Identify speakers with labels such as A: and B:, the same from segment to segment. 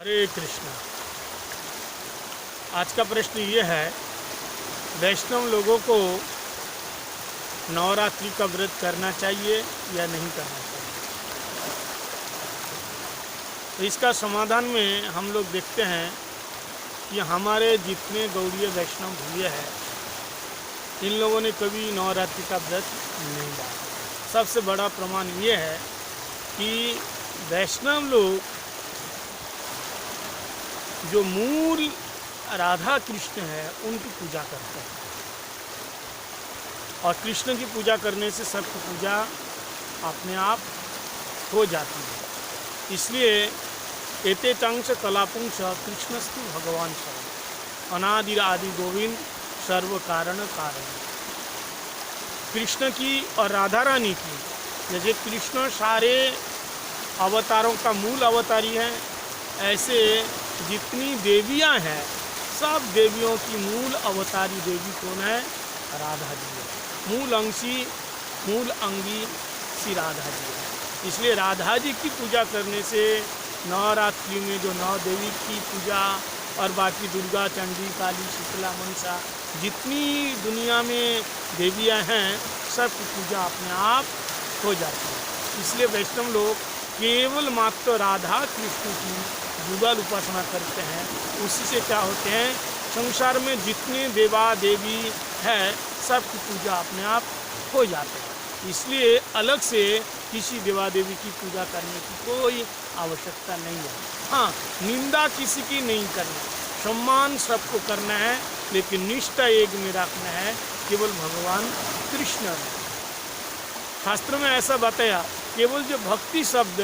A: हरे कृष्णा। आज का प्रश्न ये है, वैष्णव लोगों को नवरात्रि का व्रत करना चाहिए या नहीं करना चाहिए। तो इसका समाधान में हम लोग देखते हैं कि हमारे जितने गौड़ीय वैष्णव भैया हैं, इन लोगों ने कभी नवरात्रि का व्रत नहीं डाला। सबसे बड़ा प्रमाण ये है कि वैष्णव लोग जो मूल राधा कृष्ण है उनकी पूजा करते हैं, और कृष्ण की पूजा करने से सबकी पूजा अपने आप हो जाती है। इसलिए एते तंश कलापुंश कृष्णस्तु भगवान शरण अनादि आदि गोविंद सर्व कारण कारण। कृष्ण की और राधा रानी की, जैसे कृष्ण सारे अवतारों का मूल अवतारी है, ऐसे जितनी देवियां हैं सब देवियों की मूल अवतारी देवी कौन है? राधा जी है। मूल अंशी मूल अंगी श्री राधा जी है। इसलिए राधा जी की पूजा करने से नवरात्रि में जो नौ देवी की पूजा और बाकी दुर्गा, चंडी, काली, शीतला, मनसा, जितनी दुनिया में देवियां हैं सबकी पूजा अपने आप हो जाती है। इसलिए वैष्णव लोग केवल मात्र राधा कृष्ण की युगल उपासना करते हैं। उसी से क्या होते हैं, संसार में जितने देवा देवी है सबकी पूजा अपने आप हो जाते हैं। इसलिए अलग से किसी देवा देवी की पूजा करने की कोई आवश्यकता नहीं है। हाँ, निंदा किसी की नहीं करनी, सम्मान सबको करना है, लेकिन निष्ठा एक में रखना है केवल भगवान कृष्ण में। शास्त्र में ऐसा बताया, केवल जो भक्ति शब्द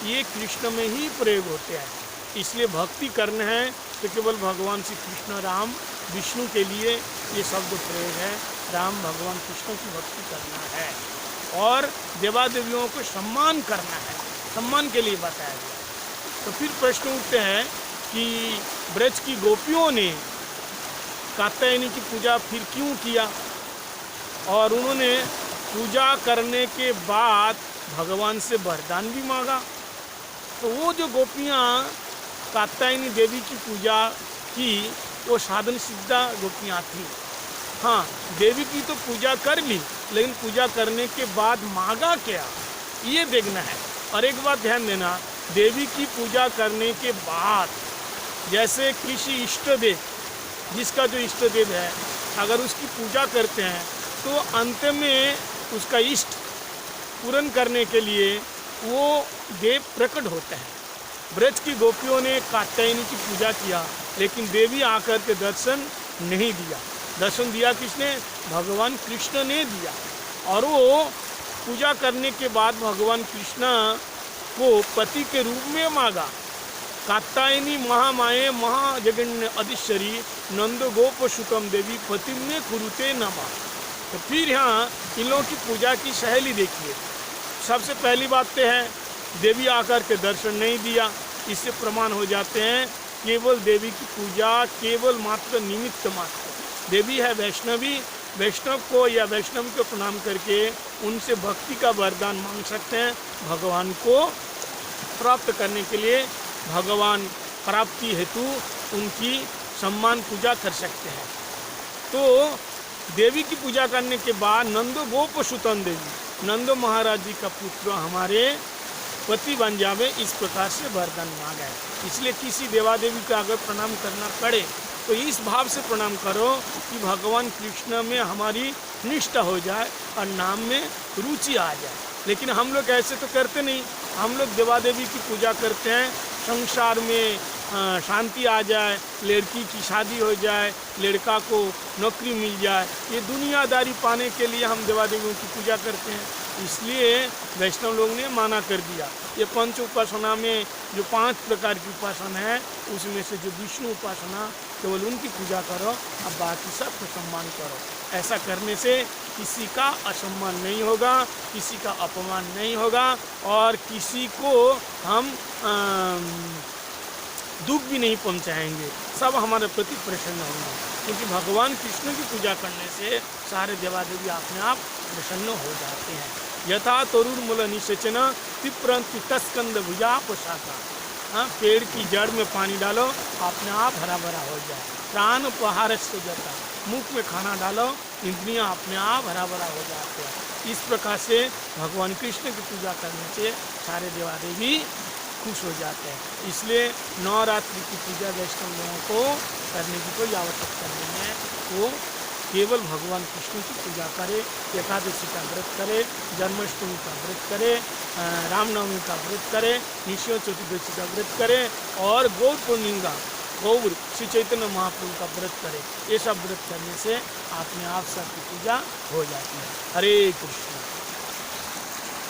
A: ये कृष्ण में ही प्रयोग होते हैं। इसलिए भक्ति करना है तो केवल भगवान श्री कृष्ण, राम, विष्णु के लिए ये शब्द प्रयोग है। राम भगवान कृष्ण की भक्ति करना है और देवा देवियों को सम्मान करना है, सम्मान के लिए बताया गया। तो फिर प्रश्न उठते हैं कि ब्रज की गोपियों ने कात्यायनी की पूजा फिर क्यों किया, और उन्होंने पूजा करने के बाद भगवान से वरदान भी मांगा। तो वो जो गोपियाँ कात्यायनी देवी की पूजा की वो साधन सिद्धा गोपियाँ थी। हाँ, देवी की तो पूजा कर ली, लेकिन पूजा करने के बाद मांगा क्या ये देखना है। और एक बात ध्यान देना, देवी की पूजा करने के बाद जैसे किसी इष्ट देव, जिसका जो इष्ट देव है, अगर उसकी पूजा करते हैं तो अंत में उसका इष्ट पूर्ण करने के लिए वो देव प्रकट होते हैं। ब्रज की गोपियों ने कात्यायनी की पूजा किया, लेकिन देवी आकर के दर्शन नहीं दिया। दर्शन दिया किसने? भगवान कृष्ण ने दिया। और वो पूजा करने के बाद भगवान कृष्ण को पति के रूप में मांगा। कात्यायनी महामाये महाजगन्य अधिश्वरी नंद गोप सुतम देवी पतिम में कुरुते नमः। तो फिर यहाँ इन लोगों की पूजा की शैली देखिए। सबसे पहली बात तो है, देवी आकर के दर्शन नहीं दिया। इससे प्रमाण हो जाते हैं केवल देवी की पूजा केवल मात्र निमित्त मात्र। देवी है वैष्णवी, वैष्णव को या वैष्णव को प्रणाम करके उनसे भक्ति का वरदान मांग सकते हैं। भगवान को प्राप्त करने के लिए, भगवान प्राप्ति हेतु उनकी सम्मान पूजा कर सकते हैं। तो देवी की पूजा करने के बाद नंदो गोप सुतन देवी, नंदो महाराज जी का पुत्र हमारे पति बन जावे, इस प्रकार से वरदान मांगा है। इसलिए किसी देवा देवी का अगर प्रणाम करना पड़े तो इस भाव से प्रणाम करो कि भगवान कृष्ण में हमारी निष्ठा हो जाए और नाम में रुचि आ जाए। लेकिन हम लोग ऐसे तो करते नहीं। हम लोग देवा देवी की पूजा करते हैं, संसार में शांति आ जाए, लड़की की शादी हो जाए, लड़का को नौकरी मिल जाए, ये दुनियादारी पाने के लिए हम देवा देवियों की पूजा करते हैं। इसलिए वैष्णव लोग ने माना कर दिया। ये पंच उपासना में जो 5 प्रकार की उपासना है, उसमें से जो विष्णु उपासना, केवल उनकी पूजा करो, अब बाकी सबको सम्मान करो। ऐसा करने से किसी का असम्मान नहीं होगा, किसी का अपमान नहीं होगा, और किसी को हम दुख भी नहीं पहुंचाएंगे। सब हमारे प्रति प्रसन्न होंगे, क्योंकि भगवान कृष्ण की पूजा करने से सारे देवा देवी अपने आप प्रसन्न हो जाते हैं। यथा तरुण मूल निषेचन तिप्रंति तस्कंद भुजा पोशाका। हाँ, पेड़ की जड़ में पानी डालो, अपने आप हरा भरा हो जाए। प्राण उपहार से जाता, मुख में खाना डालो, इंद्रियां अपने आप हरा भरा हो जाते हैं। इस प्रकार से भगवान कृष्ण की पूजा करने से सारे देवादेवी खुश हो जाते हैं। इसलिए नवरात्रि की पूजा वैष्णव लोगों को करने की कोई आवश्यकता नहीं है। वो केवल भगवान कृष्ण की पूजा करे, एकादशी का व्रत करे, जन्माष्टमी का व्रत करे, रामनवमी का व्रत करे, निश्चय चतुर्दशी का व्रत करे और गौर पूर्णिमा गौर श्री चैतन्य महाप्रभु का व्रत करे। ये सब व्रत करने से अपने आप सबकी पूजा हो जाती है। हरे कृष्ण।